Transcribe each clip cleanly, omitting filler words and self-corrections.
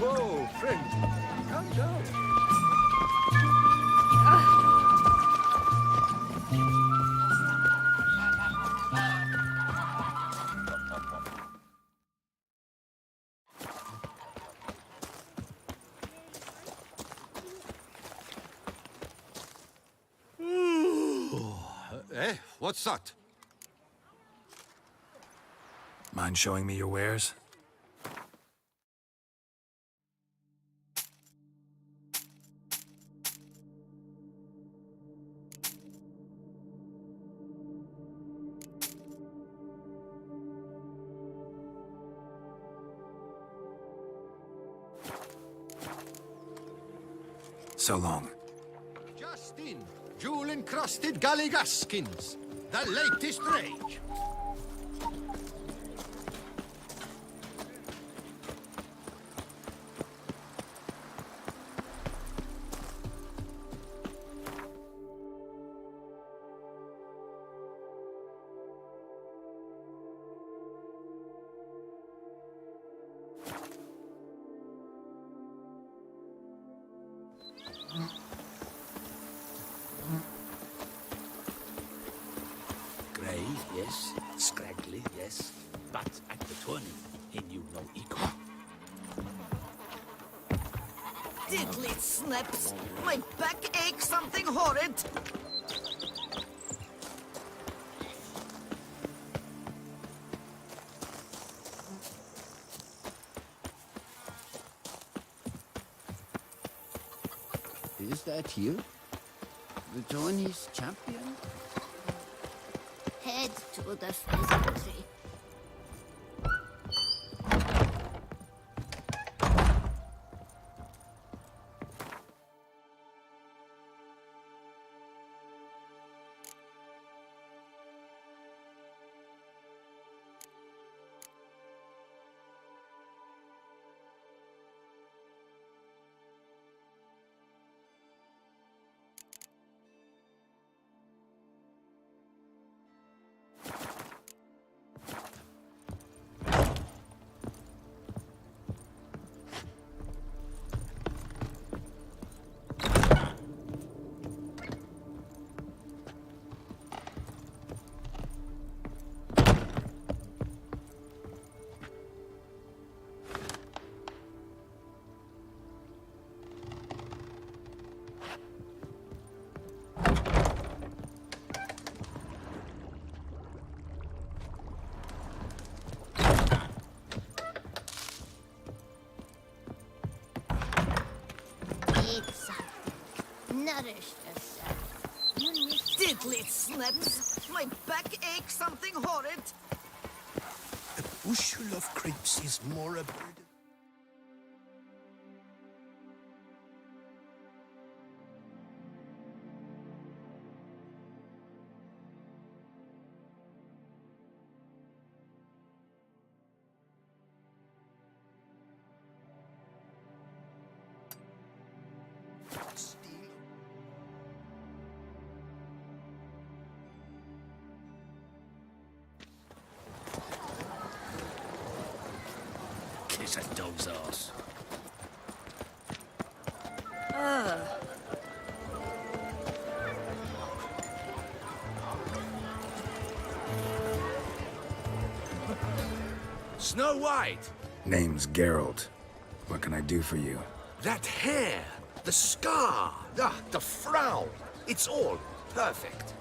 Whoa, friend. Calm down. Eh? What's that? Mind showing me your wares? So long. Just in. Jewel-encrusted galligaskins. The latest rage. Grey, yes. Scraggly, yes. But at the tourney, he knew no equal. Diddly snaps! My back aches something horrid! Is that you? The tourney's champion? Head to the pheasantry. Eat something. Nourish yourself. You need Diddly snaps! My back aches something horrid! A bushel of grapes is more a burden. Kiss a dog's ass. Snow White! Name's Geralt. What can I do for you? That hair! The scar! The frown! It's all perfect.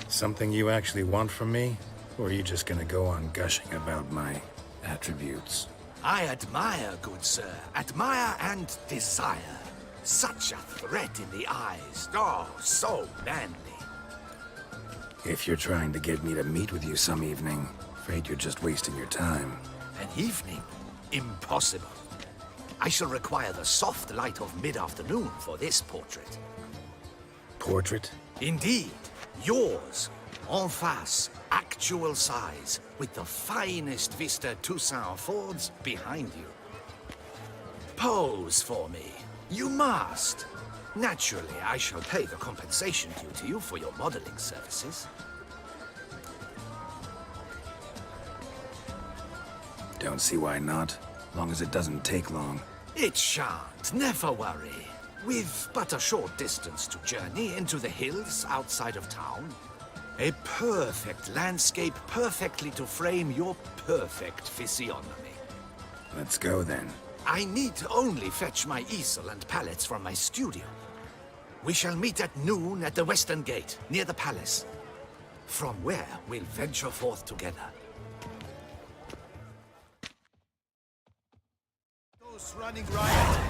Something you actually want from me? Or are you just gonna go on gushing about my attributes? I admire, good sir. Admire and desire. Such a threat in the eyes. Oh, so manly. If you're trying to get me to meet with you some evening, afraid you're just wasting your time. An evening? Impossible. I shall require the soft light of mid-afternoon for this portrait. Portrait? Indeed. Yours. En face. Actual size. With the finest vista Toussaint affords behind you. Pose for me. You must. Naturally, I shall pay the compensation due to you for your modeling services. Don't see why not. long as it doesn't take long. It shan't, never worry. With but a short distance to journey into the hills outside of town, a perfect landscape perfectly to frame your perfect physiognomy. Let's go then. I need only fetch my easel and pallets from my studio. We shall meet at noon at the western gate, near the palace. From where we'll venture forth together. Those running riot.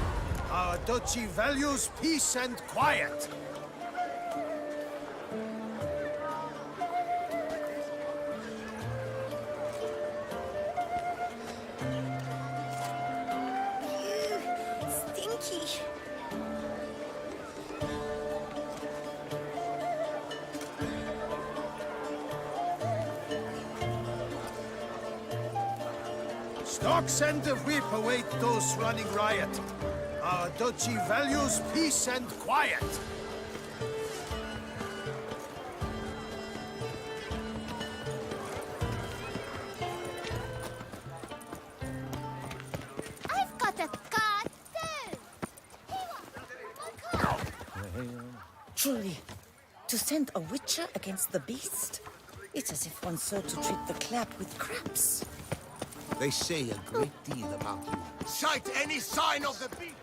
Our duchy values peace and quiet. Stinky. Stocks and the whip await those running riot. Our duchy values peace and quiet. I've got a card too. Truly, to send a witcher against the beast? It's as if one sought to treat the clap with craps. They say a great deal about you. Sight any sign of the beast!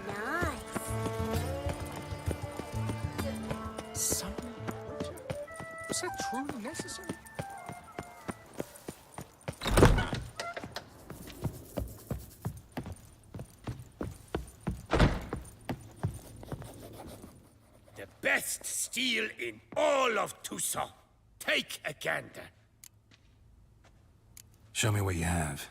Nice. Some butcher? Was that truly necessary? The best steel in all of Toussaint. Take a gander. Show me what you have.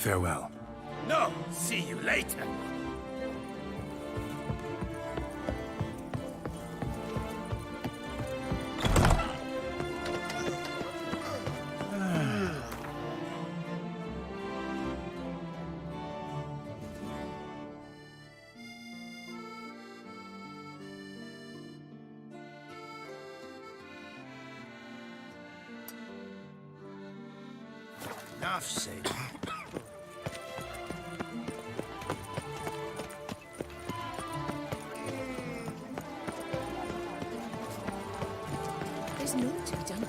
Farewell. No, see you later. Enough said. There's more to be done.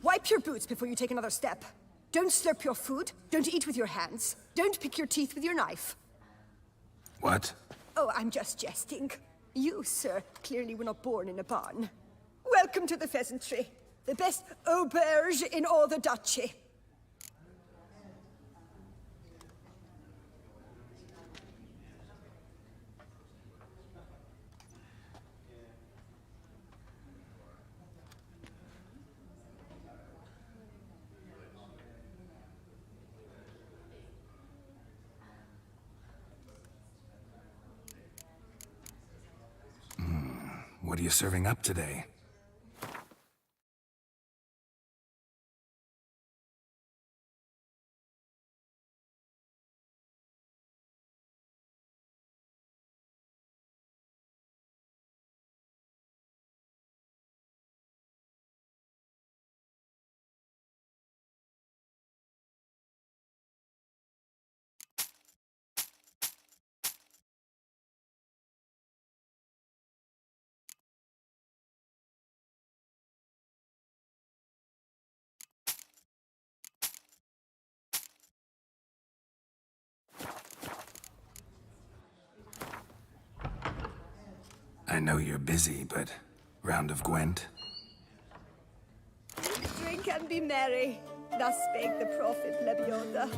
Wipe your boots before you take another step. Don't slurp your food. Don't eat with your hands. Don't pick your teeth with your knife. What? Oh, I'm just jesting. You, sir, clearly were not born in a barn. Welcome to the pheasantry. The best auberge in all the duchy. What are you serving up today? I know you're busy, but round of Gwent? Drink and be merry. Thus spake the prophet Lebioda.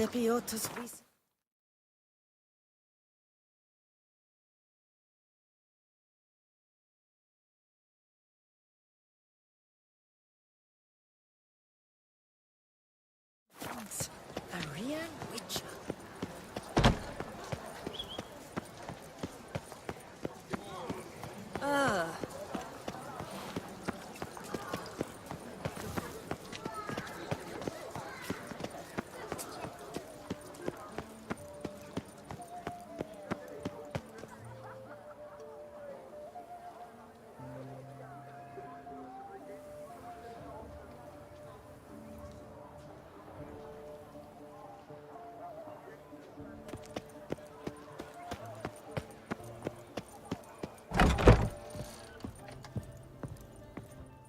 Lepiota's reason. A real witcher. Ah.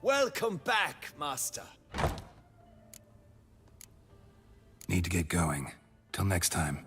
Welcome back, Master. Need to get going. Till next time.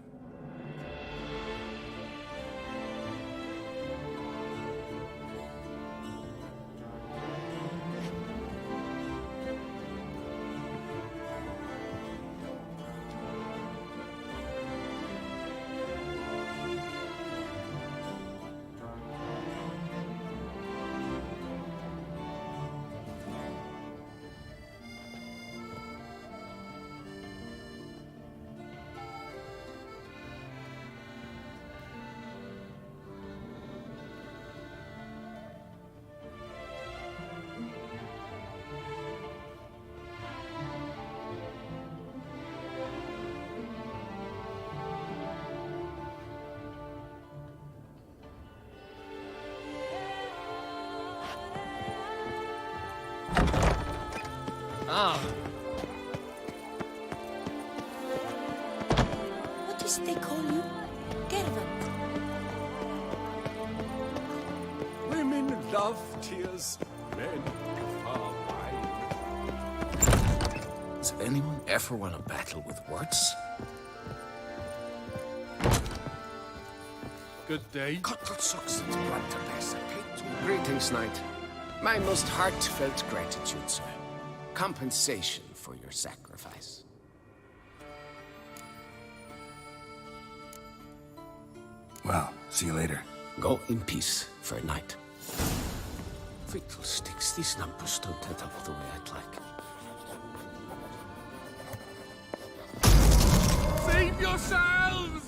What is they call you? Gervant. Women love tears, men are wine. Does anyone ever want to battle with words? Good day. Greetings, Knight. My most heartfelt gratitude, sir. Compensation for your sacrifice. Well, see you later. Go in peace for a night. Fiddlesticks, these numbers don't add up the way I'd like. Save yourselves!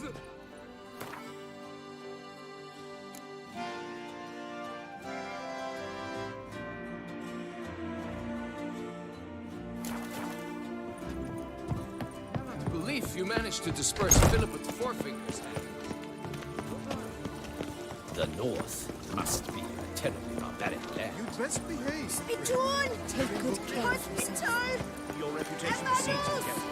Belief you managed to disperse Philip with the forefingers. The North must be a terribly barbaric land. You'd best behave. Spittoon! Take good care of yourself. Hospital! Your reputation precedes you, Captain.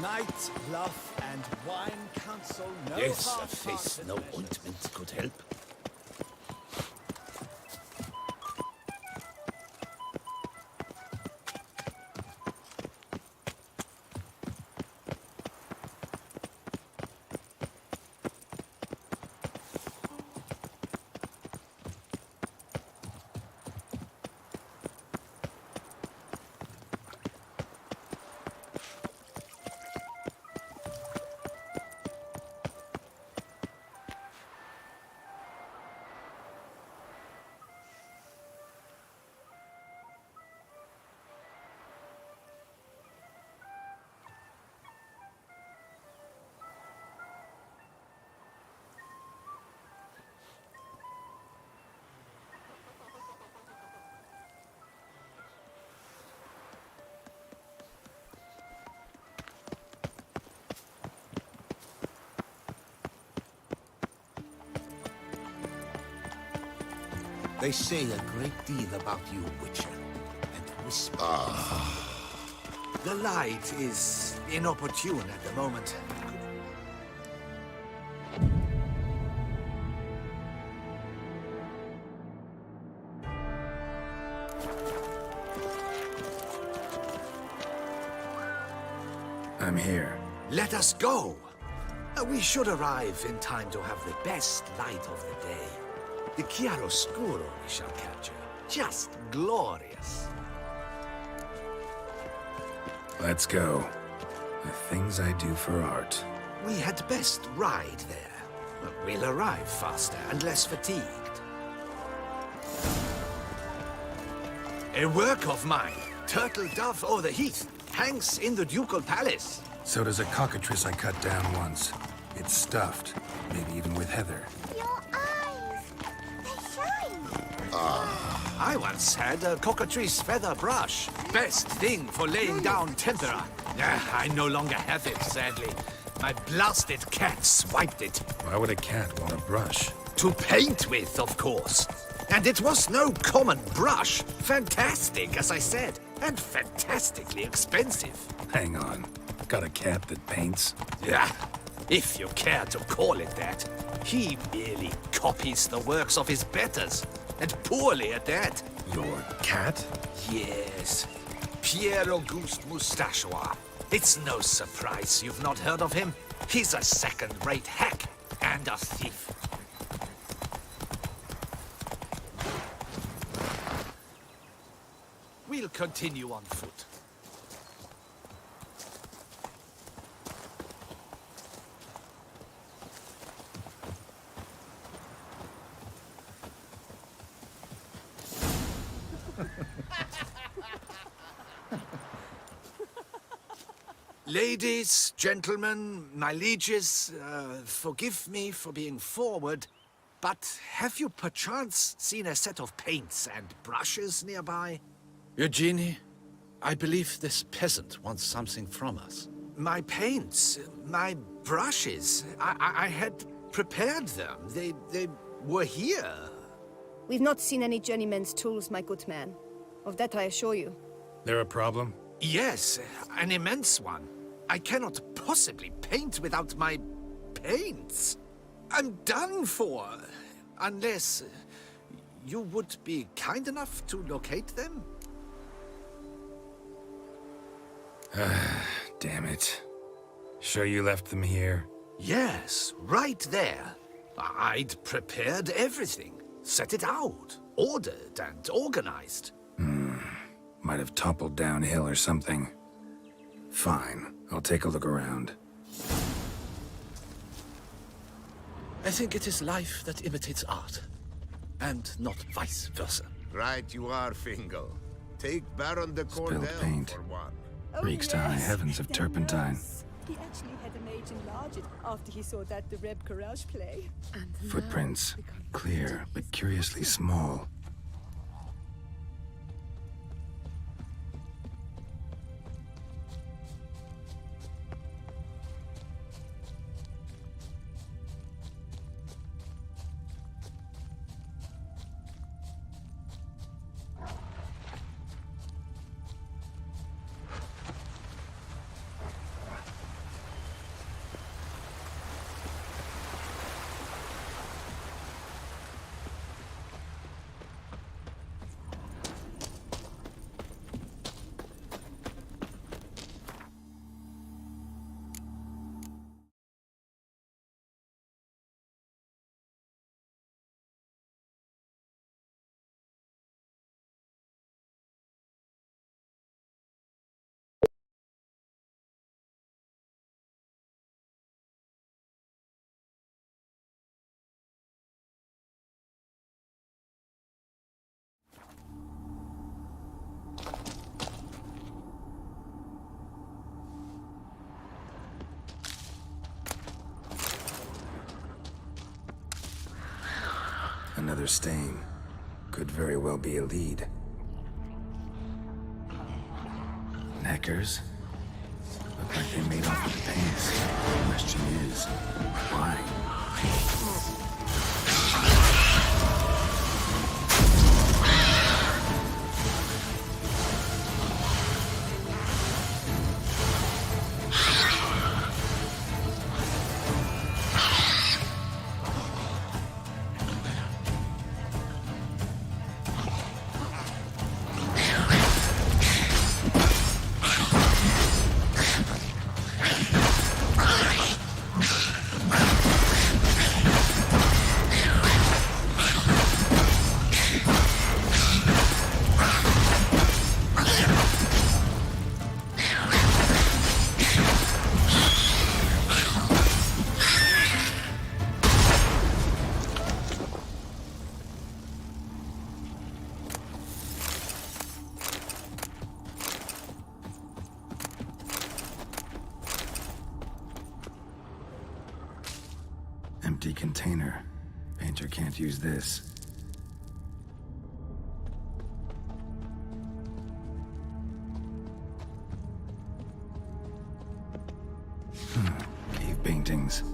Night, bluff, and wine counsel no Yes, a hard face heart no at ointment could help. They say a great deal about you, Witcher, and whisper. The light is inopportune at the moment. I'm here. Let us go! We should arrive in time to have the best light of the day. The chiaroscuro we shall capture. Just glorious. Let's go. The things I do for art. We had best ride there. We'll arrive faster and less fatigued. A work of mine, Turtle Dove o'er the Heath, hangs in the Ducal Palace. So does a cockatrice I cut down once. It's stuffed, maybe even with heather. Your eyes. They shine. I once had a cockatrice feather brush. Best thing for laying down tempera. I no longer have it, sadly. My blasted cat swiped it. Why would a cat want a brush? To paint with, of course. And it was no common brush. Fantastic, as I said. And fantastically expensive. Hang on. Got a cat that paints? Yeah, if you care to call it that. He merely copies the works of his betters. And poorly at that. Your cat? Yes. Pierre-Auguste Moustachois. It's no surprise you've not heard of him. He's a second-rate hack and a thief. We'll continue on foot. Ladies, gentlemen, my lieges, forgive me for being forward, but have you perchance seen a set of paints and brushes nearby? Eugenie, I believe this peasant wants something from us. My paints, my brushes, I had prepared them. They were here. We've not seen any journeyman's tools, my good man. Of that I assure you. There a problem? Yes, an immense one. I cannot possibly paint without my paints. I'm done for. Unless you would be kind enough to locate them? Damn it. Sure you left them here? Yes, right there. I'd prepared everything. Set it out. Ordered and organized. Might have toppled downhill or something. Fine, I'll take a look around. I think it is life that imitates art, and not vice versa. Right you are, Fingal. Take Baron de Cordell paint. for one. Reeks to high heavens of turpentine. He actually had a mage enlarge it after he saw that the Reb Courage play. Footprints. Clear, but curiously small. Another stain. Could very well be a lead. Knackers? Look like they made off with the paints. The question is, why? empty container. Painter can't use this. Cave paintings.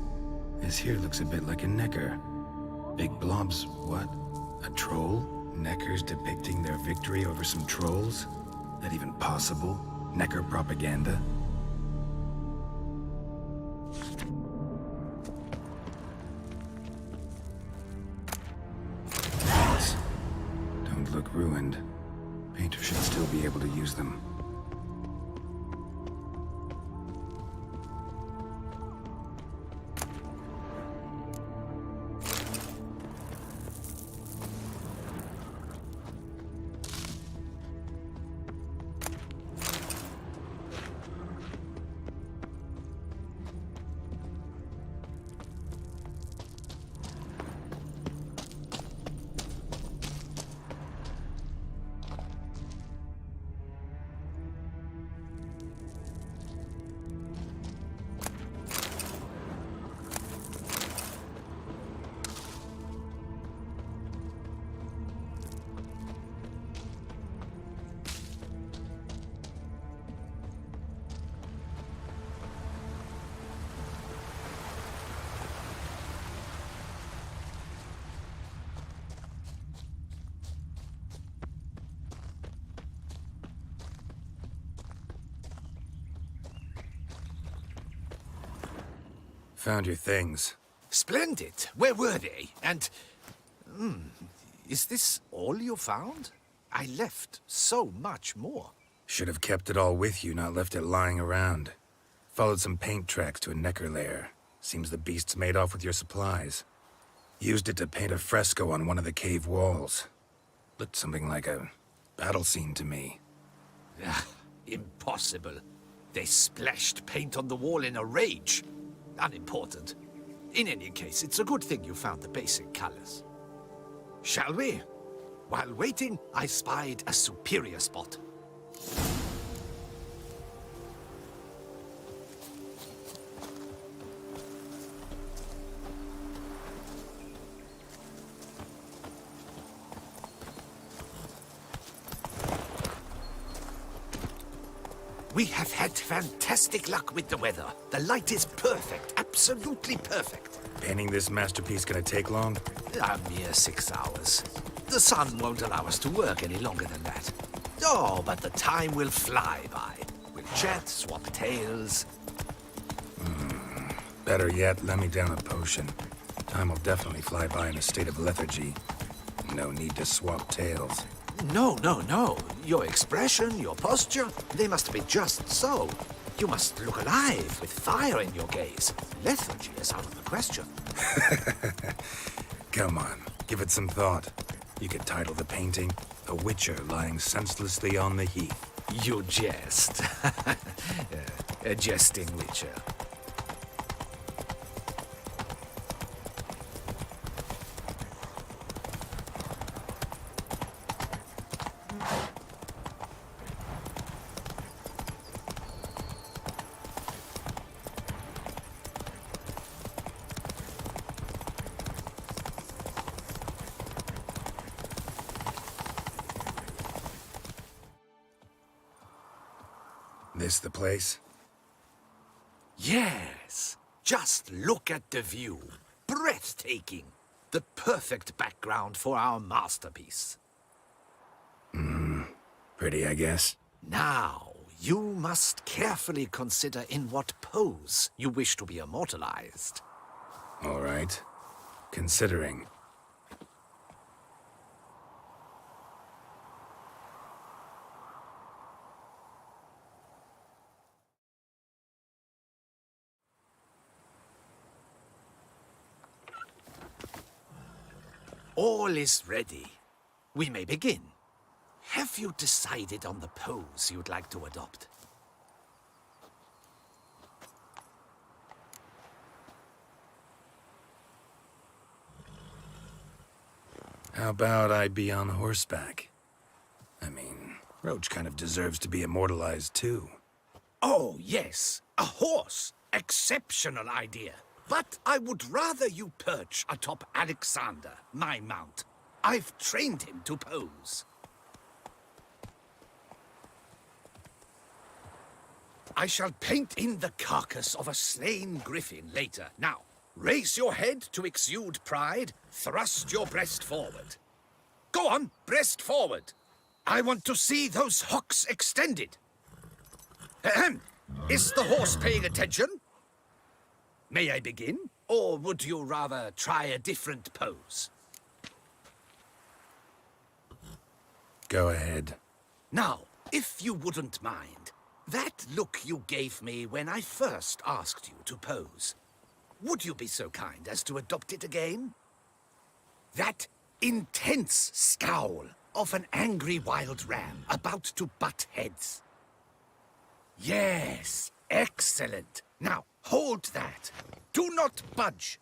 This here looks a bit like a necker. Big blobs, what? A troll? Neckers depicting their victory over some trolls? That even possible? Necker propaganda? Thanks. Don't look ruined. Painter should still be able to use them. Found your things. Splendid. Where were they? And... is this all you found? I left so much more. Should have kept it all with you, not left it lying around. Followed some paint tracks to a necker lair. Seems the beast's made off with your supplies. Used it to paint a fresco on one of the cave walls. Looked something like a battle scene to me. Impossible. They splashed paint on the wall in a rage. Unimportant. In any case, it's a good thing you found the basic colors. Shall we? While waiting, I spied a superior spot. We have had fantastic luck with the weather. The light is perfect, absolutely perfect. Painting this masterpiece gonna take long? A mere 6 hours. The sun won't allow us to work any longer than that. Oh, but the time will fly by. We'll chat, swap tales. Better yet, let me down a potion. Time will definitely fly by in a state of lethargy. No need to swap tales. No, no, no. Your expression, your posture, they must be just so. You must look alive with fire in your gaze. Lethargy is out of the question. Come on, give it some thought. You could title the painting, A Witcher Lying Senselessly on the Heath. You jest. A jesting witcher. This the place? Yes. Just look at the view. Breathtaking. The perfect background for our masterpiece. Pretty, I guess. Now, you must carefully consider in what pose you wish to be immortalized. All right. Considering. All is ready. We may begin. Have you decided on the pose you'd like to adopt? How about I be on horseback? I mean, Roach kind of deserves to be immortalized too. Oh, yes. A horse. Exceptional idea. But I would rather you perch atop Alexander, my mount. I've trained him to pose. I shall paint in the carcass of a slain griffin later. Now, raise your head to exude pride, thrust your breast forward. Go on, breast forward. I want to see those hocks extended. Ahem. Is the horse paying attention? May I begin? Or would you rather try a different pose? Go ahead. Now, if you wouldn't mind, that look you gave me when I first asked you to pose, would you be so kind as to adopt it again? That intense scowl of an angry wild ram about to butt heads. Yes, excellent. Now, hold that. Do not budge.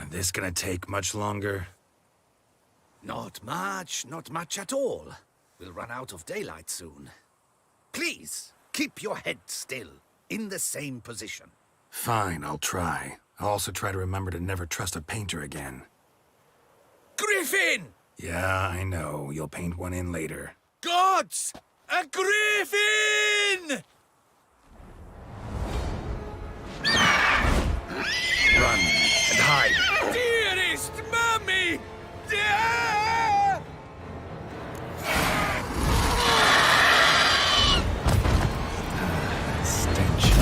This gonna take much longer? Not much at all. We'll run out of daylight soon. Please, keep your head still, in the same position. Fine, I'll try. I'll also try to remember to never trust a painter again. Griffin! Yeah, I know. You'll paint one in later. Gods! A griffin! Run and hide. Dearest Mummy! Ah! Stench.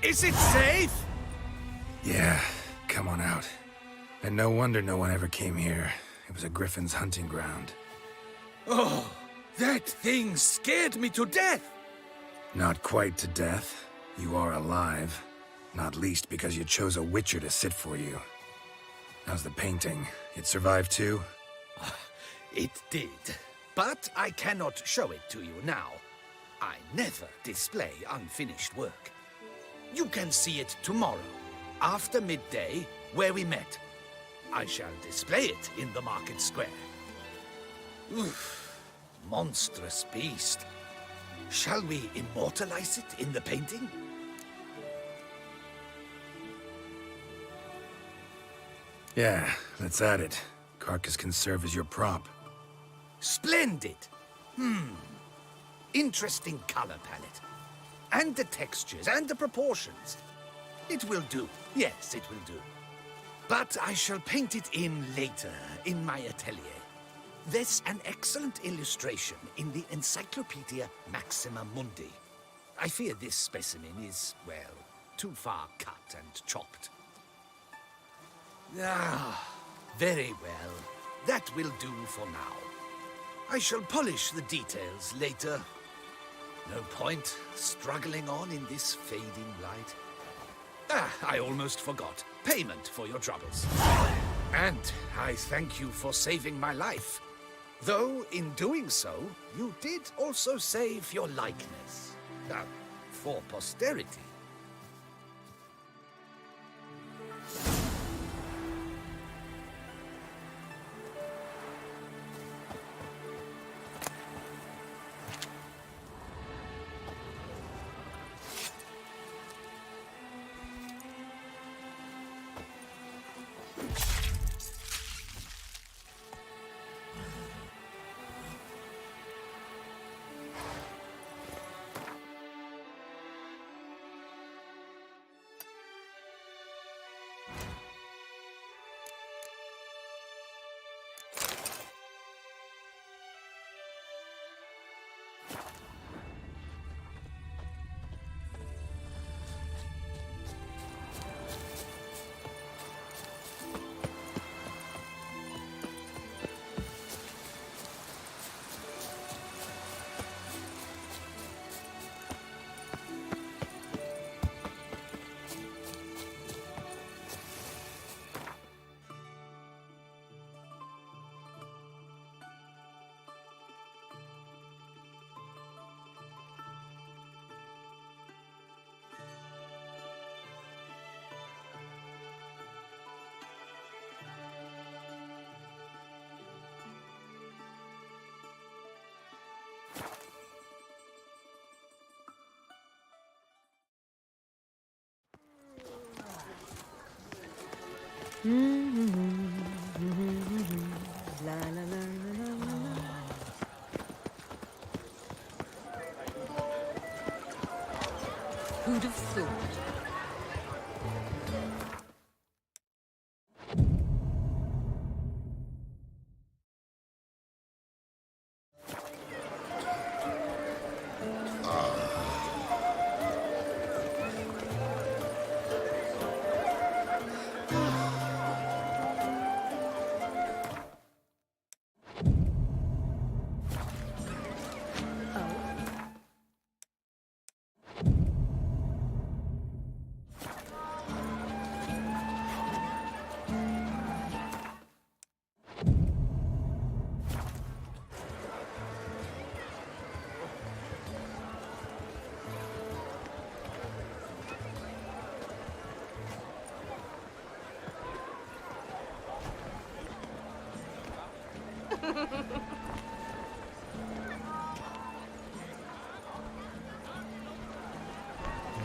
Is it safe? Yeah, come on out. And no wonder no one ever came here. It was a griffin's hunting ground. Oh, that thing scared me to death. Not quite to death. You are alive. Not least because you chose a witcher to sit for you. How's the painting? It survived too? It did. But I cannot show it to you now. I never display unfinished work. You can see it tomorrow, after midday, where we met. I shall display it in the market square. Oof, monstrous beast. Shall we immortalize it in the painting? Yeah, let's add it. Carcass can serve as your prop. Splendid! Interesting color palette. And the textures, and the proportions. It will do. Yes, it will do. But I shall paint it in later, in my atelier. There's an excellent illustration in the Encyclopedia Maxima Mundi. I fear this specimen is, well, too far cut and chopped. Ah, very well. That will do for now. I shall polish the details later. No point struggling on in this fading light. Ah, I almost forgot. Payment for your troubles. And I thank you for saving my life. Though, in doing so, you did also save your likeness. For posterity. La la la la la la. Who'd have thought?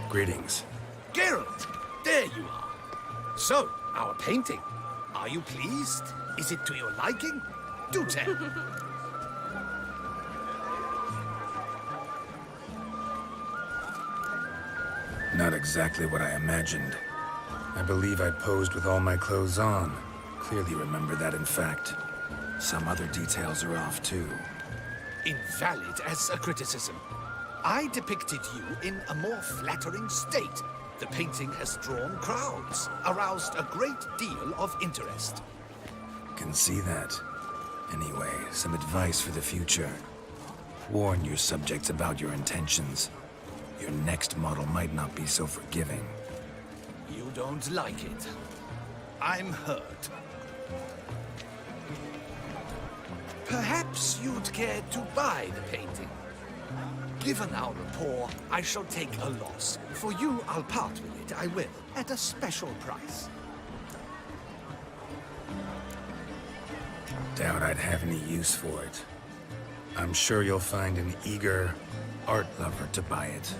Greetings. Geralt, there you are. So, our painting. Are you pleased? Is it to your liking? Do tell. Not exactly what I imagined. I believe I posed with all my clothes on. Clearly remember that, in fact. Some other details are off, too. Invalid as a criticism. I depicted you in a more flattering state. The painting has drawn crowds, aroused a great deal of interest. Can see that. Anyway, some advice for the future. Warn your subjects about your intentions. Your next model might not be so forgiving. You don't like it. I'm hurt. Perhaps you'd care to buy the painting. Given our rapport, I shall take a loss. For you, I'll part with it, I will, at a special price. Doubt I'd have any use for it. I'm sure you'll find an eager art lover to buy it.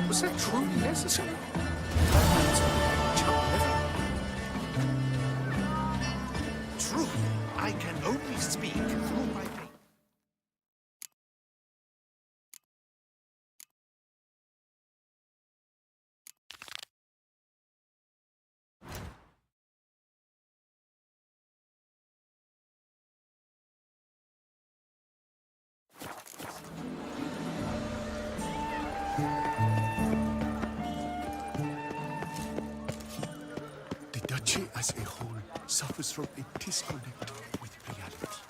Was that truly necessary? True, I can only speak through my paint. The duchy as a whole suffers from a disconnect with reality.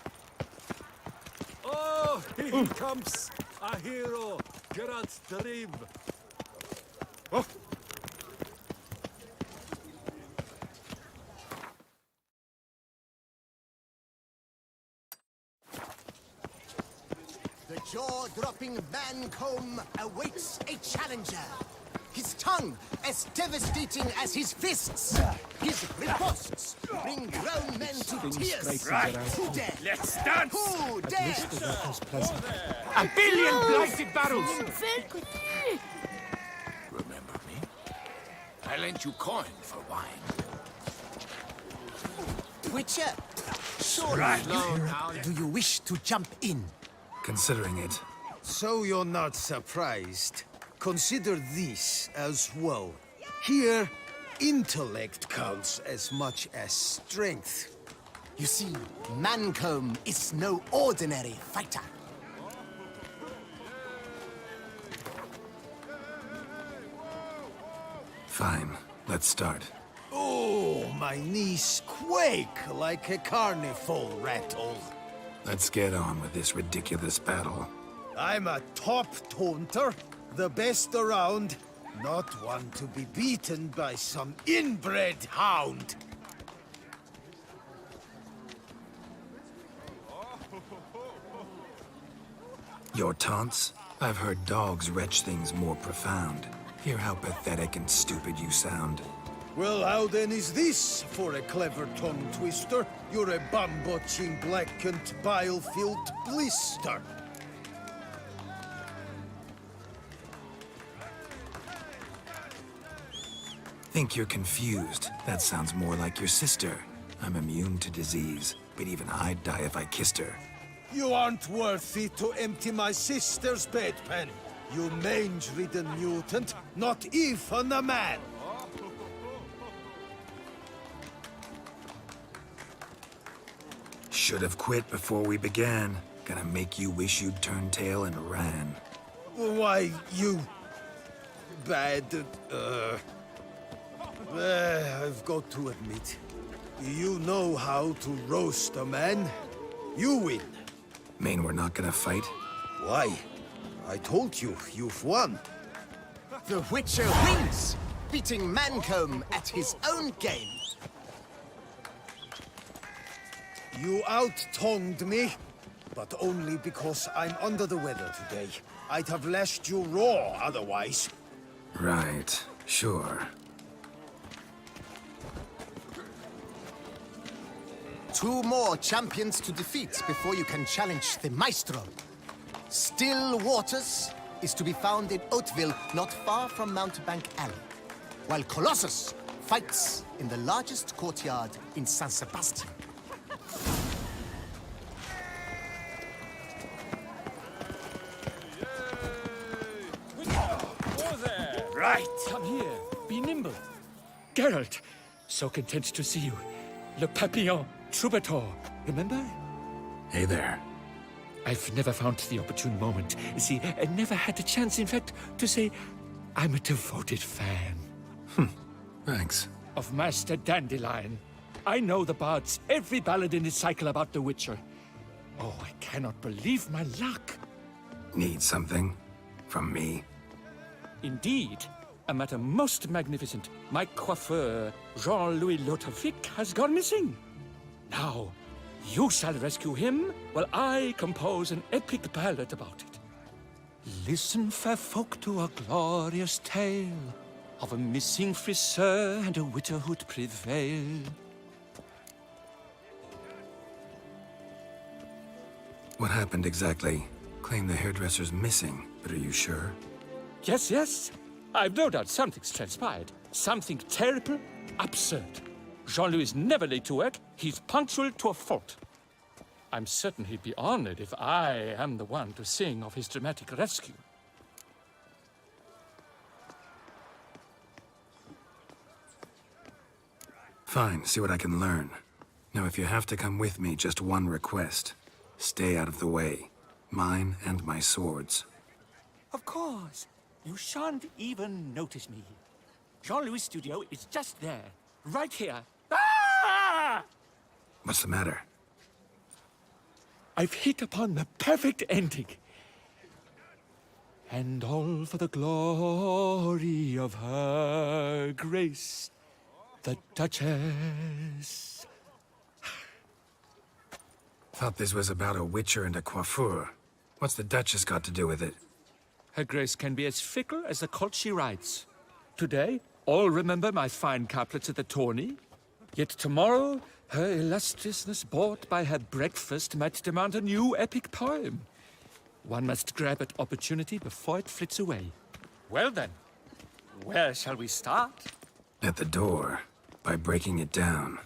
Oh, here comes a hero, Geralt the Rib. Oh. The jaw-dropping Mancomb awaits a challenger. His tongue as devastating as his fists. His riposts bring grown men to tears. Right. Who dare? Let's dance! Who dare? A billion blighted barrels! Remember me? I lent you coin for wine. Witcher, surely Right. do you wish to jump in? Considering it. So you're not surprised. Consider this as well. Here, intellect counts as much as strength. You see, Mancomb is no ordinary fighter. Fine. Let's start. Oh, my knees quake like a carnival rattle. Let's get on with this ridiculous battle. I'm a top taunter, the best around, not one to be beaten by some inbred hound. Your taunts? I've heard dogs retch things more profound. Hear how pathetic and stupid you sound. Well, how then is this for a clever tongue twister? You're a bum-botching, blackened, bile-filled blister. Think you're confused. That sounds more like your sister. I'm immune to disease, but even I'd die if I kissed her. You aren't worthy to empty my sister's bedpan. You mange-ridden mutant, not even a man. Should have quit before we began. Gonna make you wish you'd turned tail and ran. Why, you... bad... I've got to admit, you know how to roast a man. You win. Mean we're not gonna fight? Why? I told you, you've won. The Witcher wins, beating Mancomb at his own game. You out-tongued me, but only because I'm under the weather today. I'd have lashed you raw otherwise. Right, sure. 2 more champions to defeat before you can challenge the Maestro. Still Waters is to be found in Oatville, not far from Mountebank Alley, while Colossus fights in the largest courtyard in San Sebastian. Right. Come here. Be nimble. Geralt, so content to see you. Le Papillon, Troubadour. Remember? Hey there. I've never found the opportune moment. See, I never had the chance, in fact, to say I'm a devoted fan. Thanks. Of Master Dandelion. I know the bards, every ballad in his cycle about the Witcher. Oh, I cannot believe my luck. Need something? From me? Indeed, a matter most magnificent. My coiffeur, Jean-Louis Lotovic, has gone missing. Now, you shall rescue him while I compose an epic ballad about it. Listen, fair folk, to a glorious tale of a missing friseur and a widowhood prevail. What happened exactly? Claim the hairdresser's missing, but are you sure? Yes, yes. I've no doubt something's transpired. Something terrible, absurd. Jean-Louis is never late to work. He's punctual to a fault. I'm certain he'd be honored if I am the one to sing of his dramatic rescue. Fine, see what I can learn. Now, if you have to come with me, just one request. Stay out of the way. Mine and my swords. Of course. You shan't even notice me. Jean-Louis' studio is just there. Right here. Ah! What's the matter? I've hit upon the perfect ending. And all for the glory of her grace, the Duchess. Thought this was about a witcher and a coiffeur. What's the Duchess got to do with it? Her grace can be as fickle as the colt she rides. Today, all remember my fine couplets at the tourney. Yet tomorrow, her illustriousness bought by her breakfast might demand a new epic poem. One must grab at opportunity before it flits away. Well then, where shall we start? At the door, by breaking it down.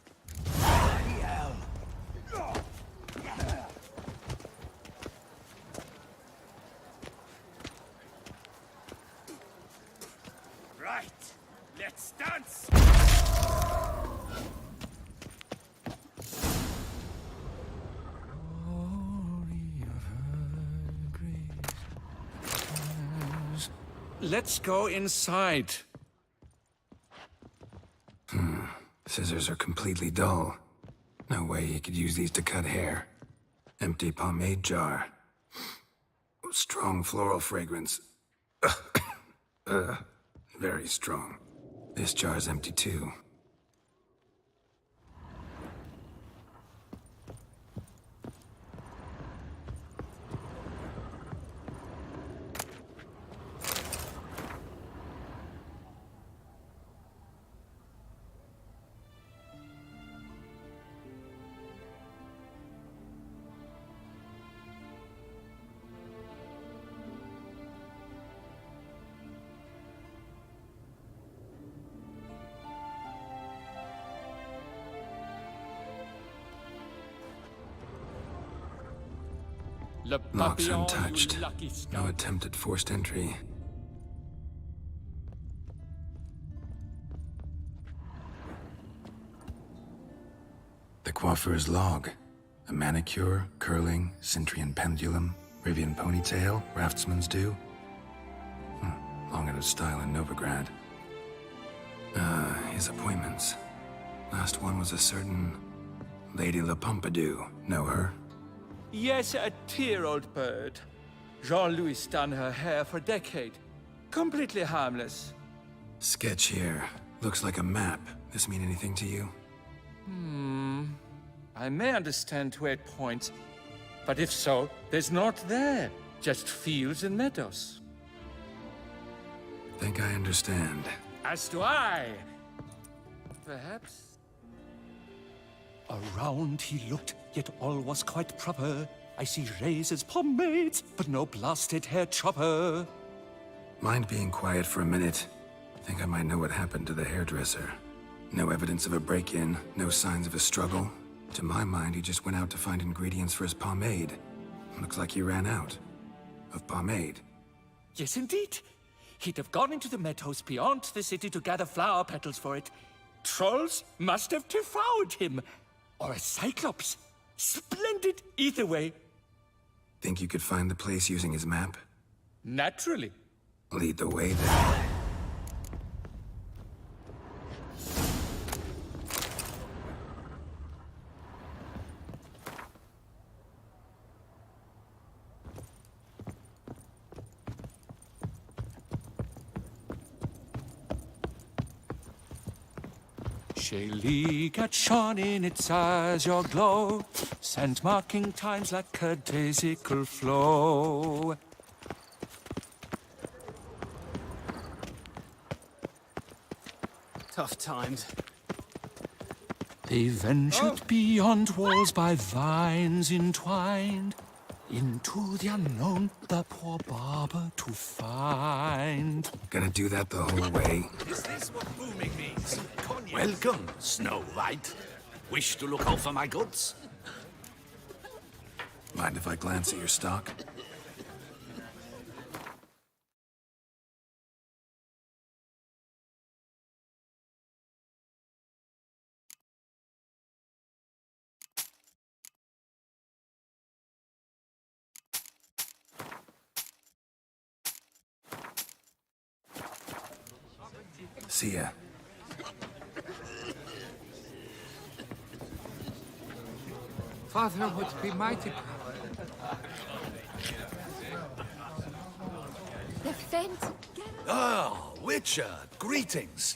Right, let's dance! Let's go inside. Scissors are completely dull. No way you could use these to cut hair. Empty pomade jar. Strong floral fragrance. Very strong. This jar's empty too. Le Locks papillon, untouched. you lucky No scout. attempt at forced entry. The coiffeur's log. A manicure, curling, Centrian pendulum, Rivian ponytail, raftsman's due. Long out of style in Novigrad. His appointments. Last one was a certain Lady La Pompadour. Know her? Yes, a dear old bird. Jean-Louis done her hair for a decade. Completely harmless. Sketch here. Looks like a map. This mean anything to you? I may understand where it points, but if so, there's not there. Just fields and meadows. Think I understand. As do I. Perhaps. Around he looked, yet all was quite proper. I see razors, pomades, but no blasted hair chopper. Mind being quiet for a minute? Think I might know what happened to the hairdresser. No evidence of a break-in, no signs of a struggle. To my mind, he just went out to find ingredients for his pomade. Looks like he ran out. Of pomade. Yes, indeed. He'd have gone into the meadows beyond the city to gather flower petals for it. Trolls must have devoured him. Or a cyclops. Splendid either way. Think you could find the place using his map? Naturally. Lead the way then. Shaylee got shone in its azure glow, sand marking times like a daisical flow. Tough times. They ventured beyond walls by vines entwined, into the unknown the poor barber to find. Gonna do that the whole way? Is this what booming means? Welcome, Snow White. Wish to look over my goods? Mind if I glance at your stock? See ya. Father would be mighty proud. The fence. Ah, Witcher, greetings.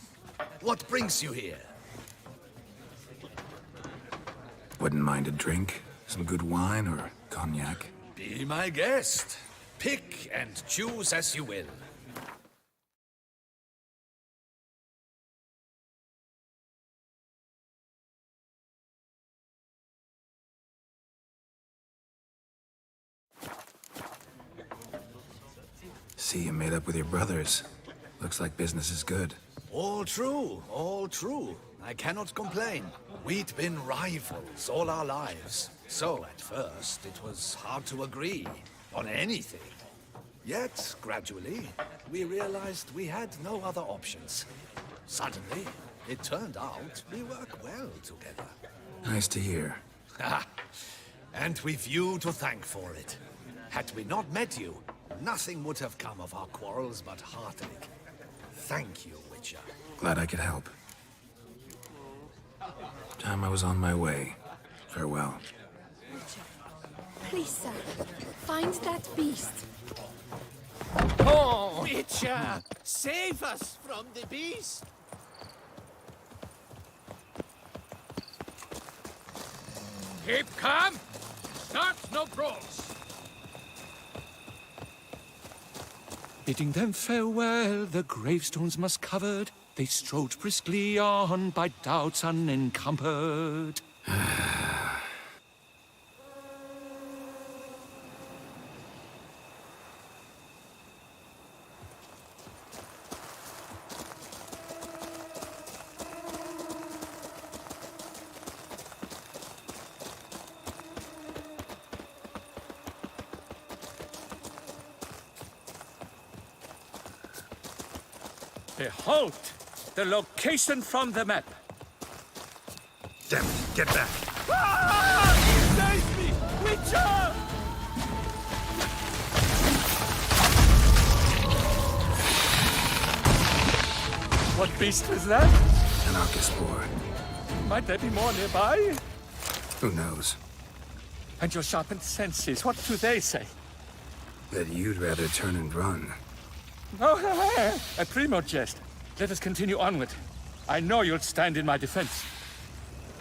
What brings you here? Wouldn't mind a drink? Some good wine or cognac? Be my guest. Pick and choose as you will. See you made up with your brothers. Looks like business is good. All true, all true. I cannot complain. We'd been rivals all our lives. So, at first, it was hard to agree on anything. Yet, gradually, we realized we had no other options. Suddenly, it turned out we work well together. Nice to hear. And we've you to thank for it. Had we not met you, nothing would have come of our quarrels but heartache. Thank you, Witcher. Glad I could help. Time I was on my way. Farewell. Please, sir, find that beast. Oh, Witcher, save us from the beast. Keep calm. Start no brawls. Bidding them farewell, the gravestones must covered, they strode briskly on by doubts unencumbered. Behold, the location from the map. Damn it, get back. Ah! Save me! Witcher! What beast was that? An Arcaspore. Might there be more nearby? Who knows? And your sharpened senses, what do they say? That you'd rather turn and run. Oh, a primo jest. Let us continue onward. I know you'll stand in my defense.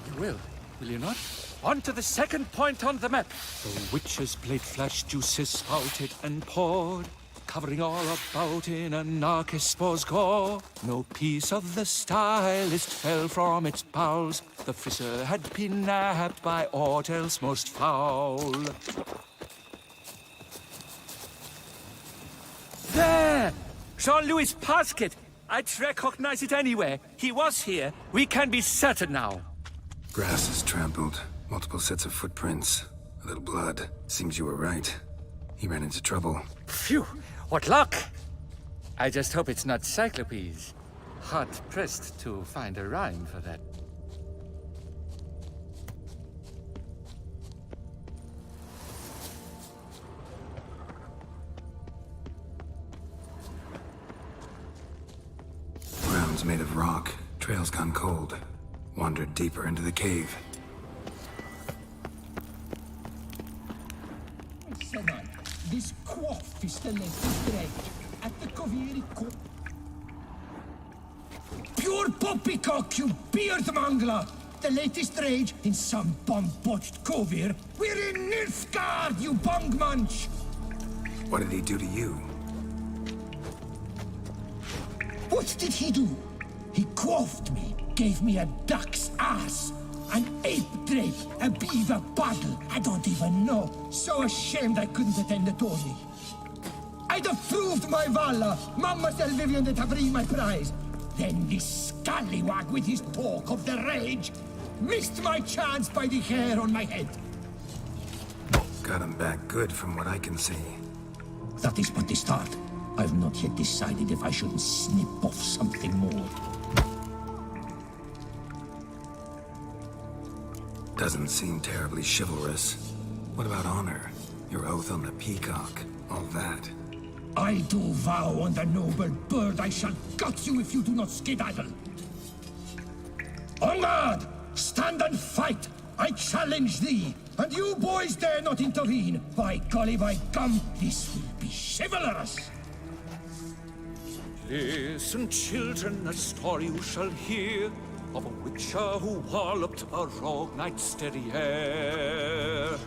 You will you not? On to the second point on the map. The witch's blade flash juices spouted and poured, covering all about in an Arcaspore's gore. No piece of the stylist fell from its bowels. The frisser had been nabbed by aught else most foul. There! Jean-Louis' basket! I'd recognize it anywhere. He was here. We can be certain now. Grass is trampled. Multiple sets of footprints. A little blood. Seems you were right. He ran into trouble. Phew! What luck! I just hope it's not Cyclopes. Hard-pressed to find a rhyme for that. Ground's made of rock. Trail's gone cold. Wandered deeper into the cave. This quaff is the latest drink at the Coviri Co. Pure poppycock, you beard mangler! The latest rage in some bomb-botched Covir. We're in Nilfgaard, you bung munch! What did he do to you? What did he do? He quaffed me, gave me a duck's ass, an ape drape, a beaver bottle. I don't even know. So ashamed I couldn't attend the tourney. I'd have proved my valor. Mama tell Vivian that I bring my prize. Then this scallywag with his talk of the rage missed my chance by the hair on my head. Got him back good from what I can see. That is but the start. I've not yet decided if I shouldn't snip off something more. Doesn't seem terribly chivalrous. What about honor? Your oath on the peacock? All that? I do vow on the noble bird I shall gut you if you do not skedaddle. On guard! Stand and fight! I challenge thee! And you boys dare not intervene! By golly, by gum, this will be chivalrous! Listen, children, a story you shall hear of a witcher who walloped a rogue knight's derriere.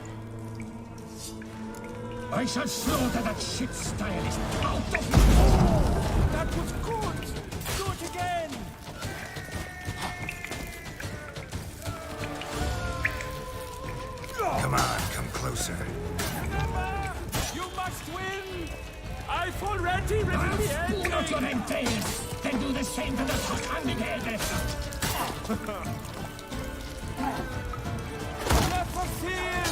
I shall slaughter that shit stylist out of... Oh, that was good! Do it again! Come on, come closer. Remember, you must win! I've already written the I'll spoon out your ending! entails, then do the same to the tuck-handed hairdresser. Never fear!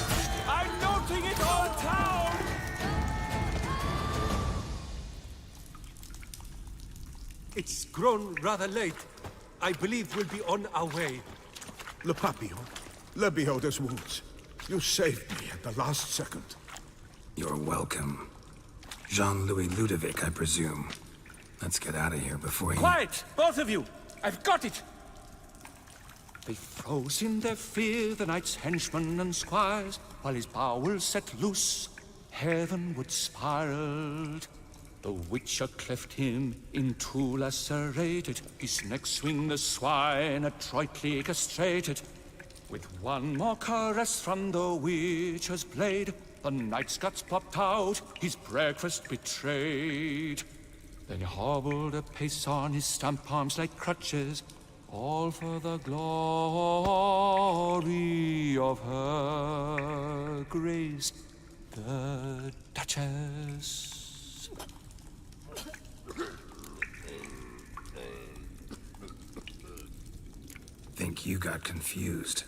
I'm noting it all down! It's grown rather late. I believe we'll be on our way. Le Papillon, le Beholder's wounds. You saved me at the last second. You're welcome. Jean-Louis Ludovic, I presume. Let's get out of here before he... Quiet! Both of you! I've got it! They froze in their fear, the knight's henchmen and squires, while his bowels set loose, heavenward spiraled. The witcher cleft him in two lacerated, his neck swing the swine adroitly castrated. With one more caress from the witcher's blade, the knight's guts popped out, his breakfast betrayed. Then he hobbled a pace on his stump arms like crutches, all for the glory of her grace, the Duchess. Think you got confused.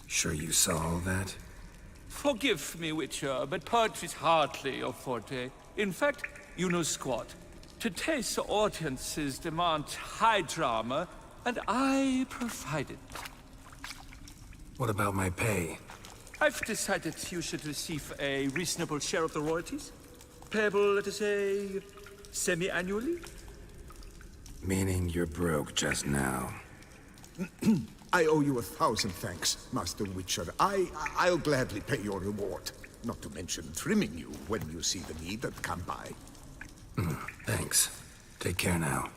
Sure you saw all that? Forgive me, Witcher, but poetry's hardly your forte. In fact, you know squat. Today's audiences demand high drama, and I provide it. What about my pay? I've decided you should receive a reasonable share of the royalties. Payable, let us say, semi-annually? Meaning you're broke just now. I owe you 1,000 thanks, Master Witcher. I'll gladly pay your reward. Not to mention trimming you when you see the need and come by. Thanks. Take care now.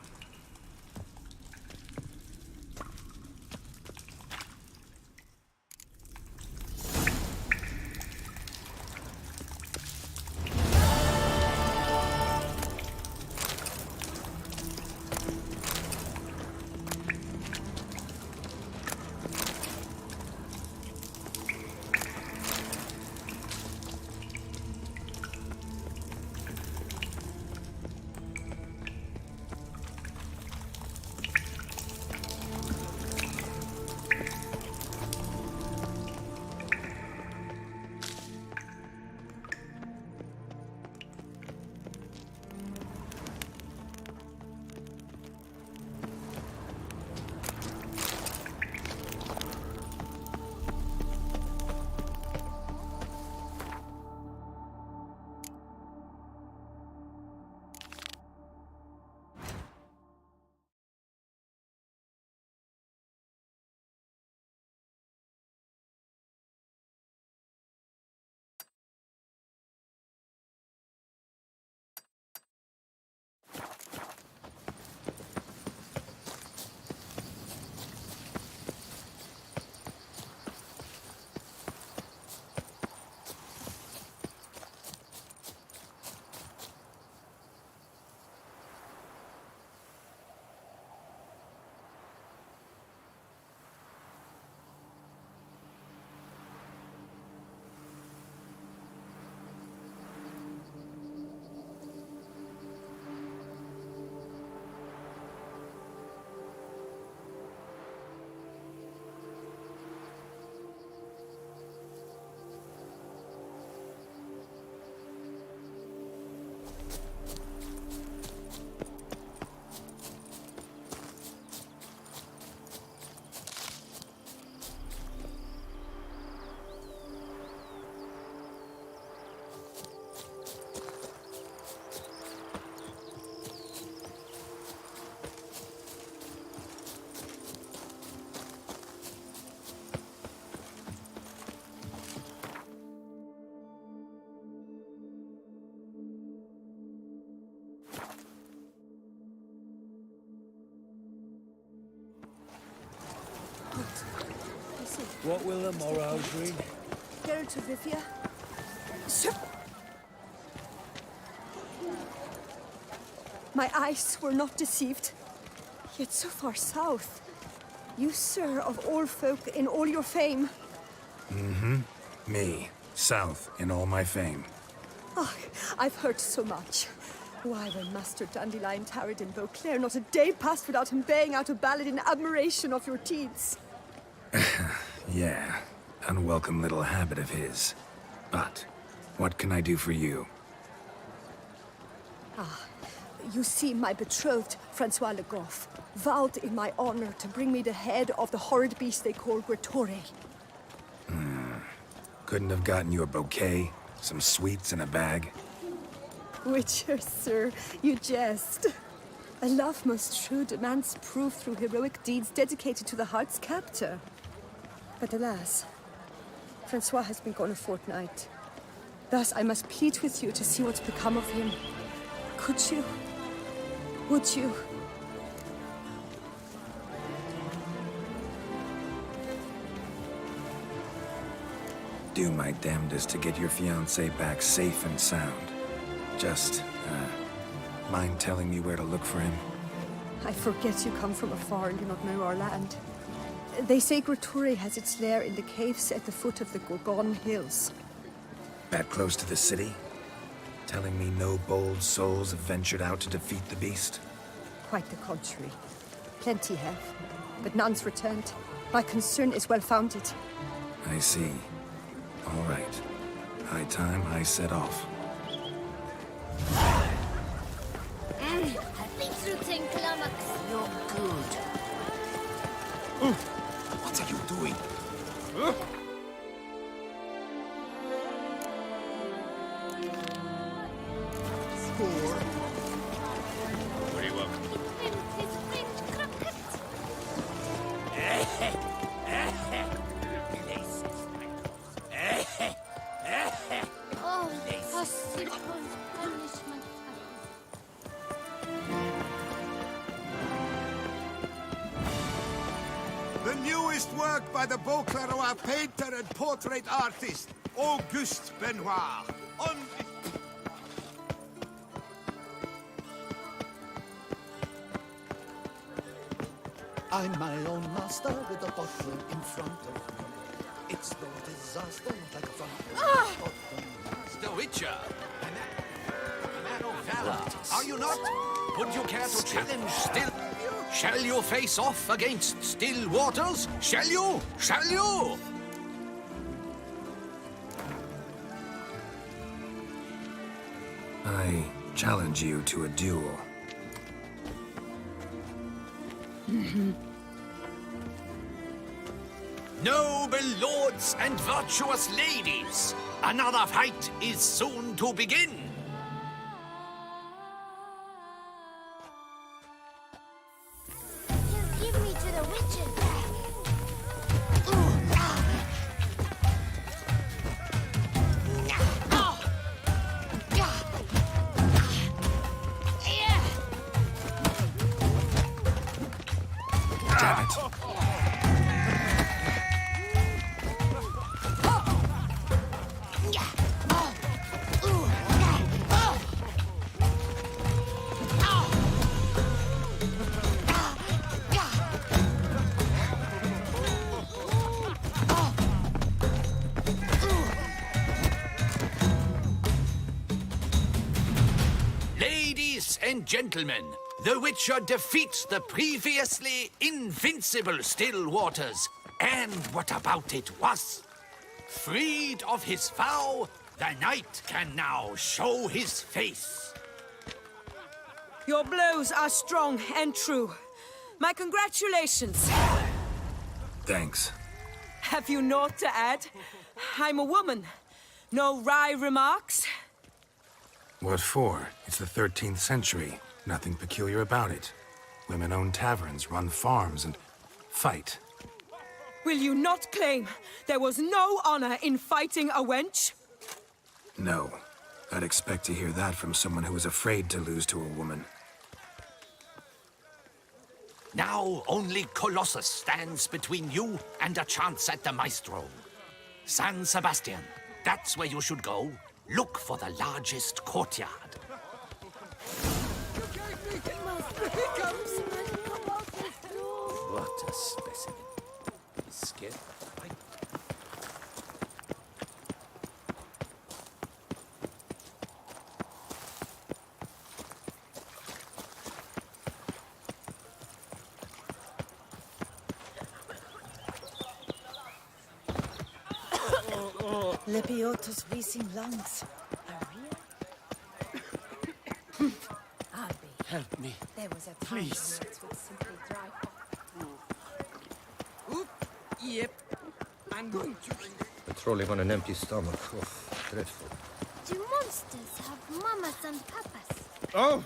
What will the morrow bring? Geralt of Rivia. Sir. My eyes were not deceived. Yet so far south. You, sir, of all folk in all your fame. Me. South in all my fame. Oh, I've heard so much. Why, when Master Dandelion tarried in Beauclair, not a day passed without him baying out a ballad in admiration of your deeds. Yeah, unwelcome little habit of his. But, what can I do for you? You see, my betrothed, Francois Le Goff, vowed in my honor to bring me the head of the horrid beast they call Gretore. Couldn't have gotten you a bouquet, some sweets in a bag? Witcher, sir, you jest. A love most true demands proof through heroic deeds dedicated to the heart's captor. But alas, Francois has been gone a fortnight. Thus I must plead with you to see what's become of him. Could you? Would you? Do my damnedest to get your fiancé back safe and sound. Just, mind telling me where to look for him? I forget you come from afar and do not know our land. They say Gretore has its lair in the caves at the foot of the Gorgon Hills. That close to the city? Telling me no bold souls have ventured out to defeat the beast? Quite the contrary. Plenty have, but none's returned. My concern is well-founded. I see. All right. High time I set off. You're good. What are you doing? Score. Very well. Oh, possible punishment. The newest work by the Beauclerc painter and portrait artist, Auguste Benoit. On... I'm my own master with a bottle in front of me. It's no disaster like a front. The Witcher! A man of valor, are you not? Would you care to challenge still? Shall you face off against still waters? Shall you? Shall you? I challenge you to a duel. Noble lords and virtuous ladies, another fight is soon to begin. You give me to the witches. Damn it. Ladies and gentlemen, the Witcher defeats the previously invincible still waters. And what about it was? Freed of his vow, the knight can now show his face. Your blows are strong and true. My congratulations. Thanks. Have you naught to add? I'm a woman. No wry remarks? What for? It's the 13th century. Nothing peculiar about it. Women own taverns, run farms, and fight. Will you not claim there was no honor in fighting a wench? No. I'd expect to hear that from someone who was afraid to lose to a woman. Now only Colossus stands between you and a chance at the Maestro. San Sebastian, that's where you should go. Look for the largest courtyard. What a specimen. He's scared. Lebiota's wheezing lungs are real. Help me. There was a time Please. when it would simply dry up. Yep. I'm going to... Patrolling on an empty stomach. Oh, dreadful. Do monsters have mamas and papas? Oh!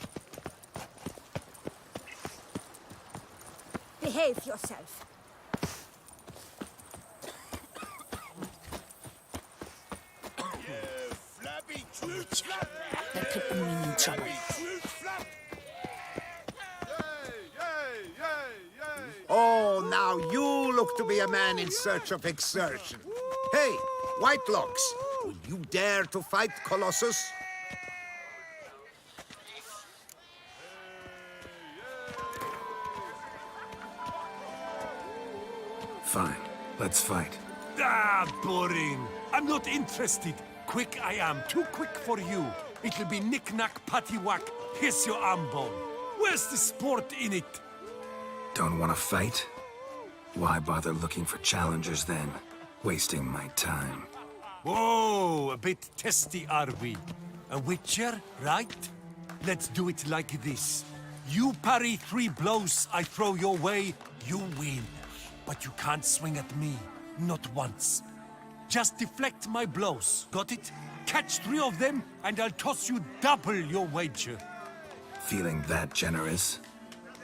Behave yourself. That could only mean trouble. Oh, now you look to be a man in search of exertion. Hey, Whitelocks, will you dare to fight Colossus? Fine. Let's fight. Ah, boring. I'm not interested. Quick I am, too quick for you. It'll be knick-knack, paddywhack, here's your arm bone. Where's the sport in it? Don't want to fight? Why bother looking for challengers then? Wasting my time. Whoa, a bit testy are we? A witcher, right? Let's do it like this. You parry 3 blows I throw your way, you win. But you can't swing at me, not once. Just deflect my blows, got it? Catch 3 of them, and I'll toss you double your wager. Feeling that generous?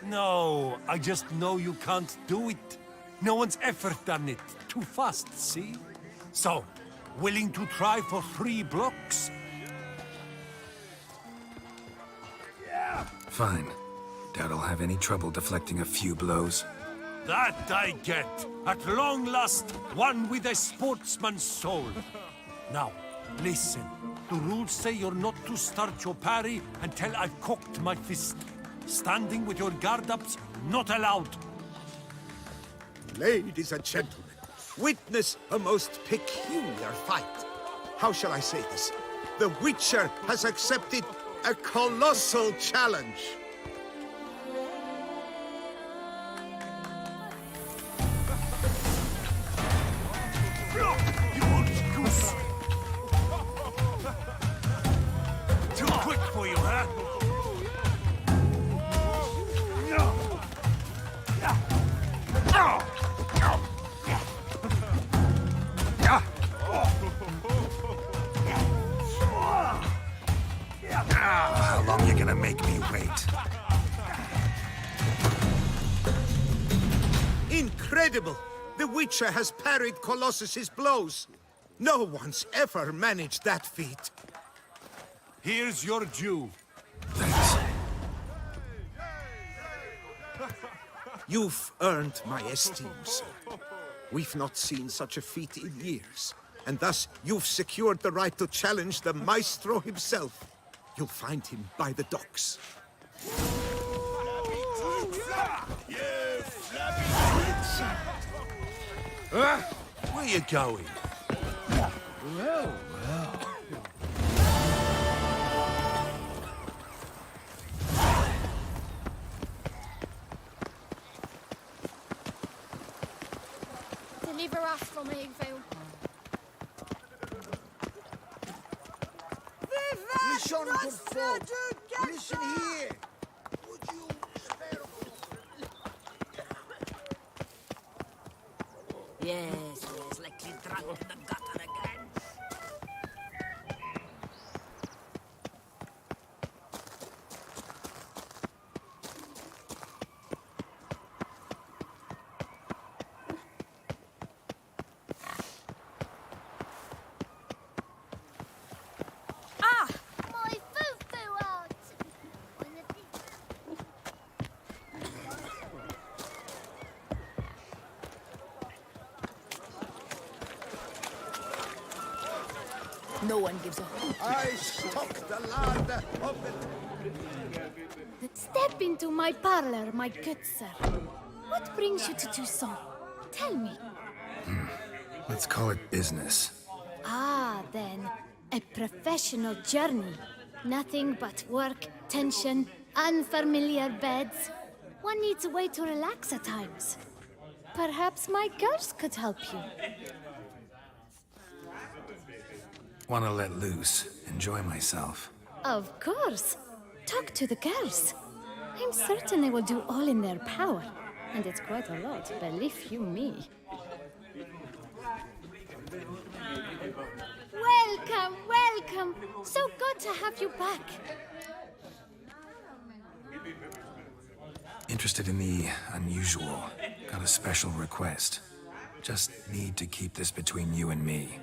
No, I just know you can't do it. No one's ever done it. Too fast, see? So, willing to try for 3 blocks? Fine. Doubt I'll have any trouble deflecting a few blows. That I get. At long last, one with a sportsman's soul. Now, listen. The rules say you're not to start your parry until I've cocked my fist. Standing with your guard-ups, not allowed. Ladies and gentlemen, witness a most peculiar fight. How shall I say this? The Witcher has accepted a colossal challenge. You old goose! Too quick for you, huh? How long you gonna make me wait? Incredible! The Witcher has parried Colossus's blows. No one's ever managed that feat. Here's your due. Thanks. You've earned my esteem, sir. We've not seen such a feat in years, and thus you've secured the right to challenge the Maestro himself. You'll find him by the docks. Where you going? Deliver us from Eggville. Mission confirmed. Listen here. Would you spare Yes, like you drunk in the gutter again. My foo-foo out! No one gives a hoot. I stock the lard of the... Step into my parlor, my good sir. What brings you to Toussaint? Tell me. Let's call it business. Ah, then. A professional journey. Nothing but work, tension, unfamiliar beds. One needs a way to relax at times. Perhaps my girls could help you. Wanna let loose, enjoy myself. Of course. Talk to the girls. I'm certain they will do all in their power. And it's quite a lot, believe you me. Welcome, welcome. So good to have you back. Interested in the unusual. Got a special request. Just need to keep this between you and me.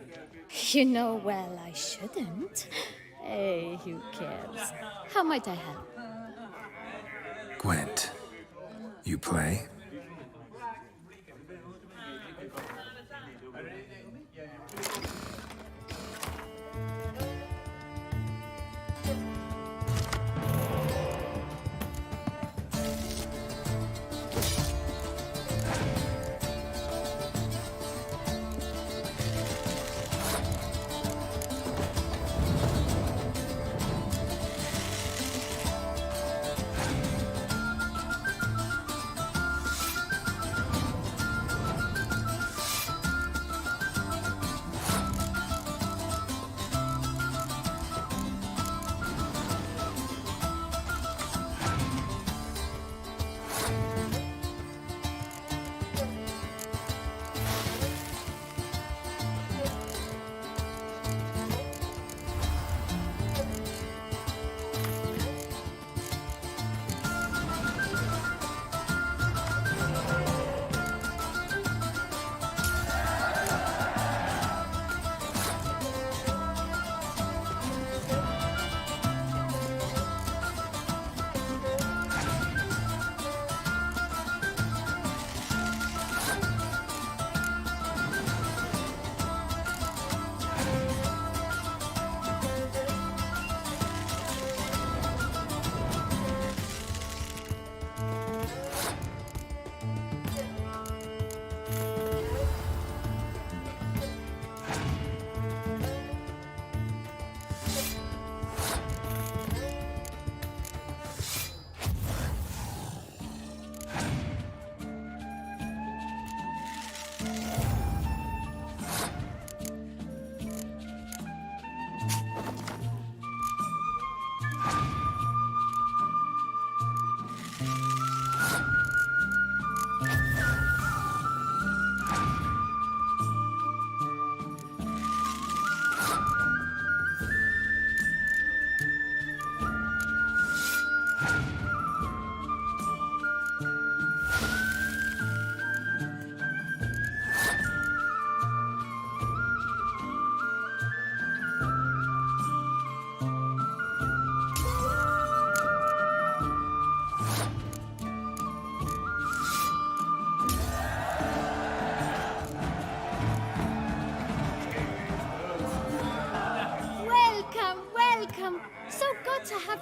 You know well I shouldn't. Hey, who cares? How might I help? Gwent, you play?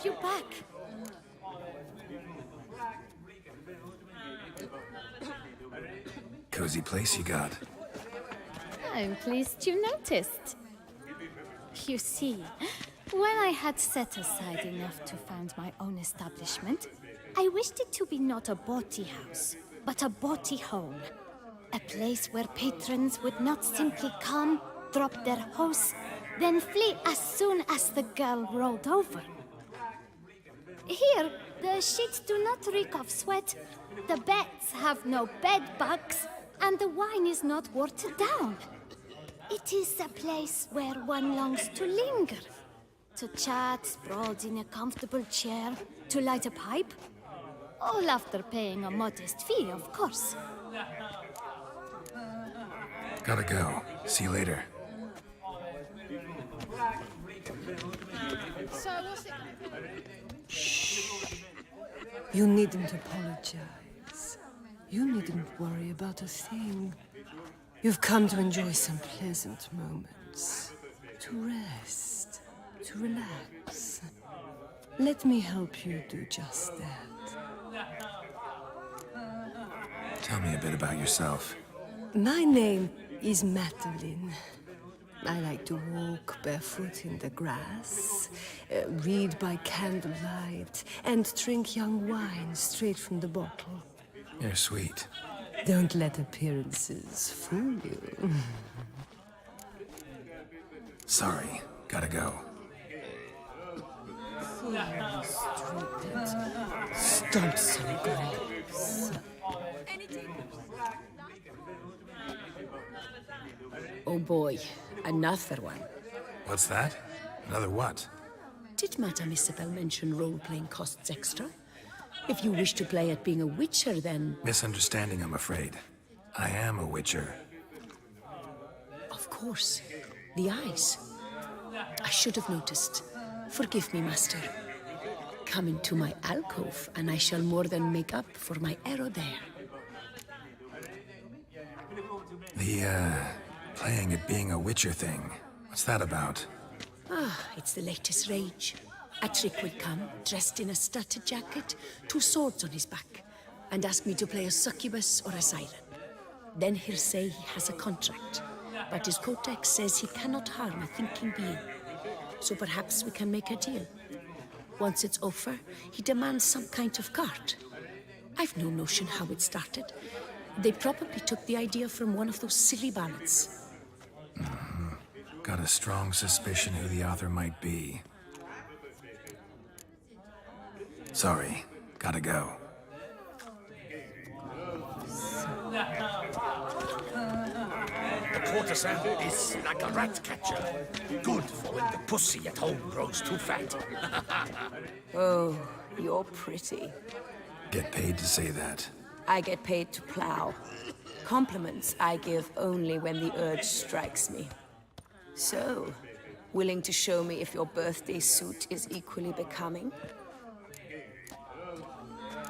have you back. Cozy place you got. I'm pleased you noticed. You see, when I had set aside enough to found my own establishment, I wished it to be not a bawdy house, but a bawdy home. A place where patrons would not simply come, drop their hose, then flee as soon as the girl rolled over. Here, the sheets do not reek of sweat, the beds have no bed bugs, and the wine is not watered down. It is a place where one longs to linger, to chat sprawled in a comfortable chair, to light a pipe. All after paying a modest fee, of course. Gotta go. See you later. So what's it? Shh. You needn't apologize. You needn't worry about a thing. You've come to enjoy some pleasant moments. To rest. To relax. Let me help you do just that. Tell me a bit about yourself. My name is Madeline. I like to walk barefoot in the grass, read by candlelight, and drink young wine straight from the bottle. You're sweet. Don't let appearances fool you. Sorry, gotta go. Stop some grapes. Oh boy, another one. What's that? Another what? Did Madame Isabel mention role-playing costs extra? If you wish to play at being a witcher, then... Misunderstanding, I'm afraid. I am a witcher. Of course. The eyes. I should have noticed. Forgive me, master. Come into my alcove, and I shall more than make up for my error there. The, playing at being a witcher thing. What's that about? Ah, it's the latest rage. A trick would come, dressed in a studded jacket, 2 swords on his back, and ask me to play a succubus or a siren. Then he'll say he has a contract, but his codex says he cannot harm a thinking being. So perhaps we can make a deal. Once it's over, he demands some kind of card. I've no notion how it started. They probably took the idea from one of those silly ballads. Got a strong suspicion who the author might be. Sorry, gotta go. The courtesan is like a rat catcher. Good for when the pussy at home grows too fat. Oh, you're pretty. Get paid to say that. I get paid to plow. Compliments I give only when the urge strikes me. So, willing to show me if your birthday suit is equally becoming?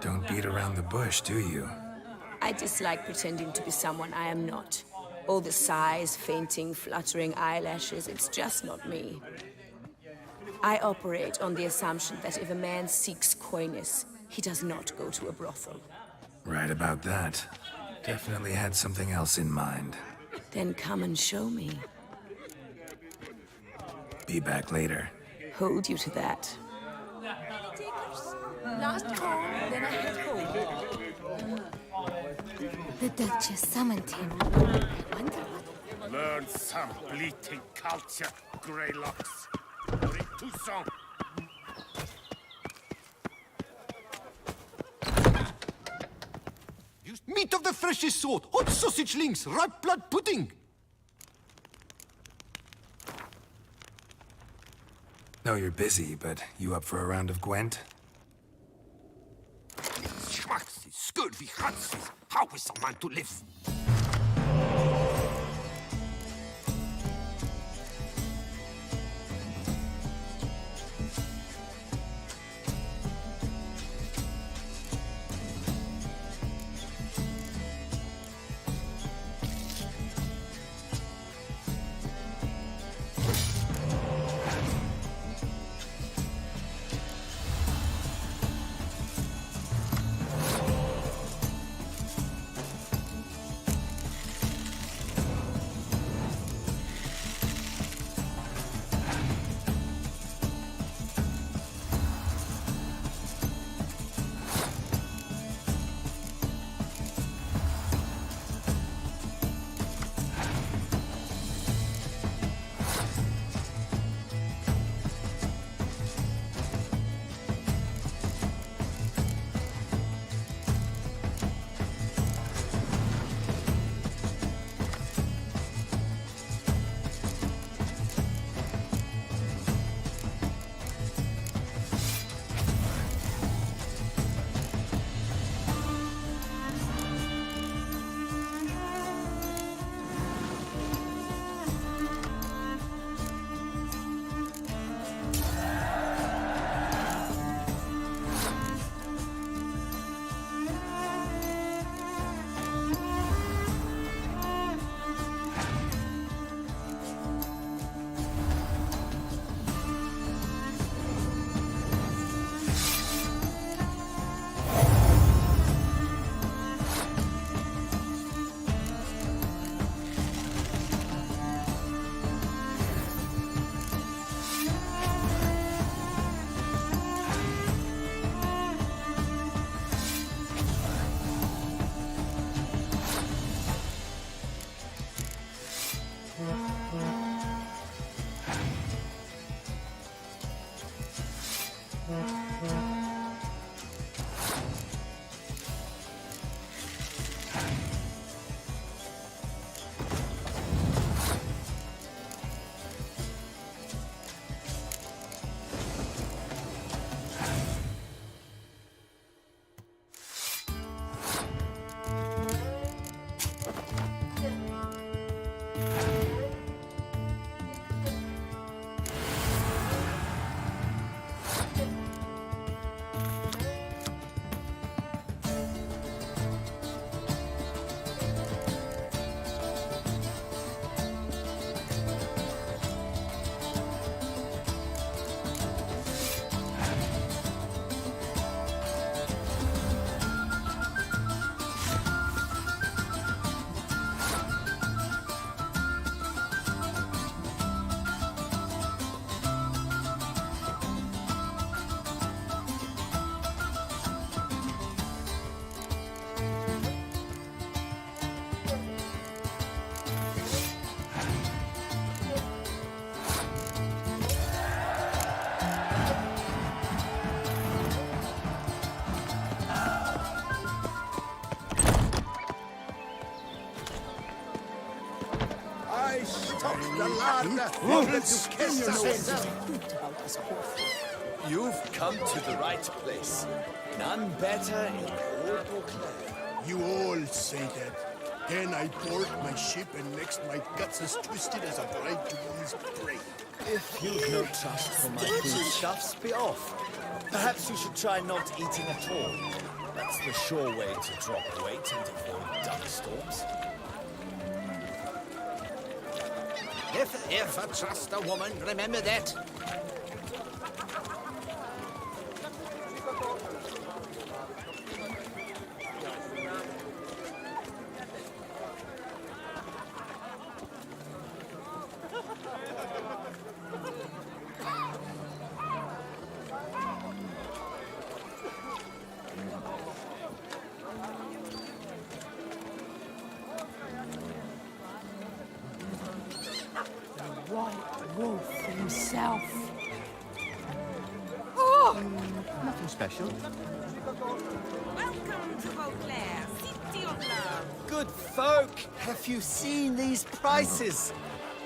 Don't beat around the bush, do you? I dislike pretending to be someone I am not. All the sighs, fainting, fluttering eyelashes, it's just not me. I operate on the assumption that if a man seeks coyness, he does not go to a brothel. Right about that. Definitely had something else in mind. Then come and show me. Be back later. Hold you to that. Last call, then I head home. The Duchess summoned him. I wonder what... Learn some bleating culture, Greylocks. Read Toussaint. Meat of the freshest sort, hot sausage links, ripe blood pudding. Know you're busy, but you up for a round of Gwent? Schmacksis, scurvy hatsis. How is a man to live? You've come to the right place. None better in all Beauclair. You all say that. Then I board my ship and next my guts as twisted as a bridegroom's braid. If you've no trust for my foodstuffs, be off. Perhaps you should try not eating at all. That's the sure way to drop weight and avoid dust storms. If I trust a woman, remember that. White Wolf himself. Nothing special. Welcome to Beauclair, city of love. Good folk, have you seen these prices?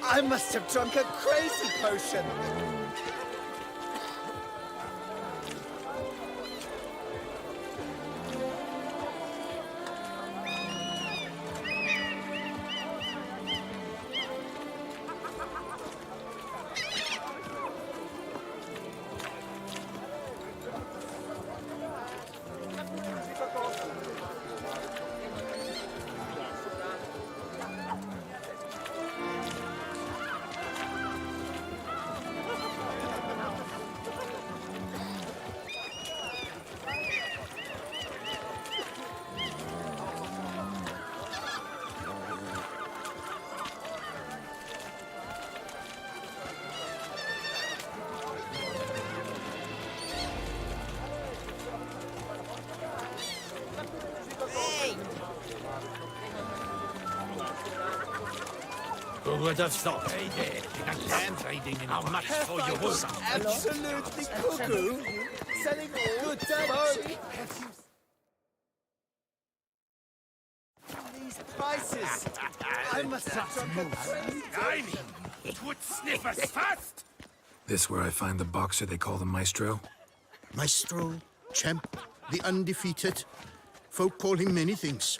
I must have drunk a crazy potion. Who would have thought? Hey there, in a damn trading in how much for your wood? Absolutely cuckoo. Selling good folk. These prices. I must have drunk a crazy I mean, would sniff us fast. This where I find the boxer they call the Maestro? Maestro, champ, the undefeated. Folk call him many things.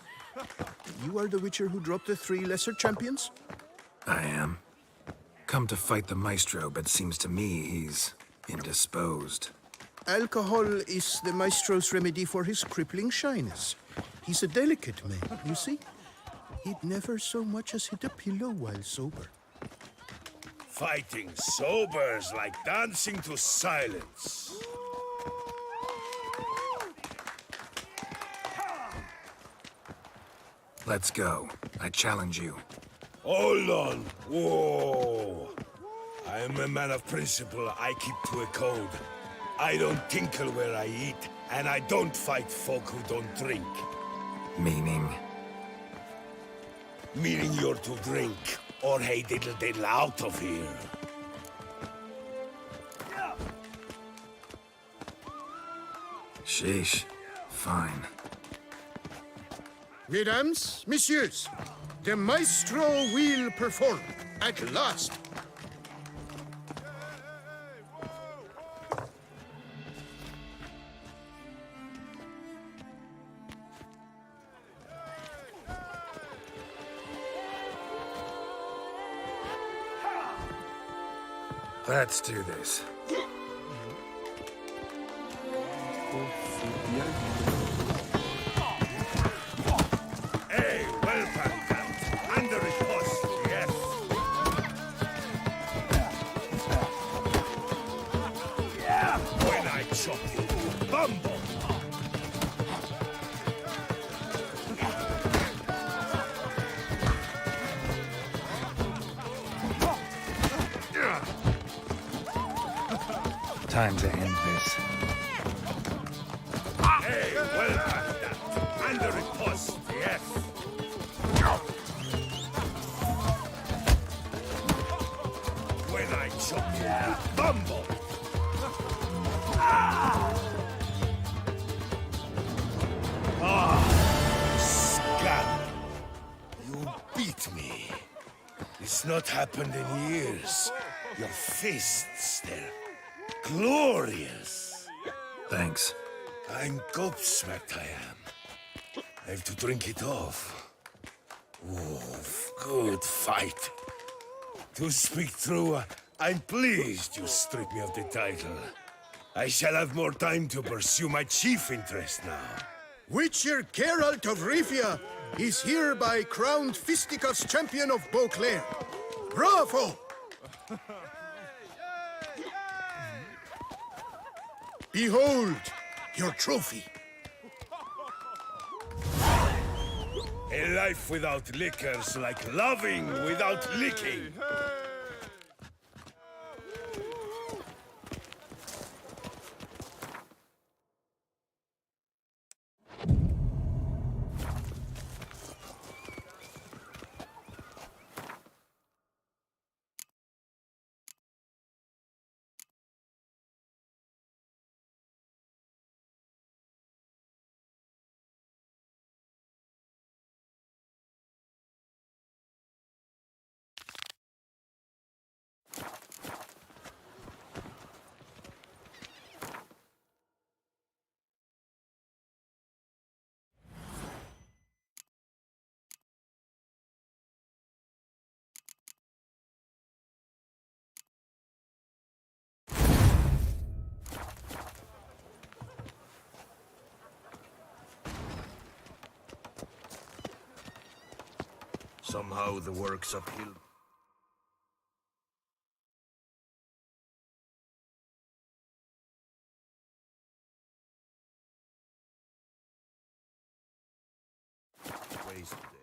You are the witcher who dropped the 3 lesser champions? I am. Come to fight the Maestro, but seems to me he's indisposed. Alcohol is the Maestro's remedy for his crippling shyness. He's a delicate man, you see? He'd never so much as hit a pillow while sober. Fighting sober is like dancing to silence. Let's go. I challenge you. Hold on. Whoa. I am a man of principle. I keep to a code. I don't tinkle where I eat, and I don't fight folk who don't drink. Meaning? Meaning you're to drink, or hey diddle diddle out of here. Sheesh. Fine. Mesdames, messieurs, the Maestro will perform at last. Let's do this. Hey, welcome, Count. Under his post, yes. When I chop you, bumble. Time to end this. Hey, welcome, that. Under his post, yes. When I chop you, bumble. Ah, scum. You beat me. Is not happened in years. Your fists, they're glorious. Thanks. I'm gobsmacked, I am. I have to drink it off. Oh, good fight. To speak true, I'm pleased you stripped me of the title. I shall have more time to pursue my chief interest now. Witcher Geralt of Rivia is hereby crowned Fisticuffs champion of Beauclair. Bravo! Behold, your trophy. A life without liquor's like loving without licking. Somehow the work's uphill. Wasted.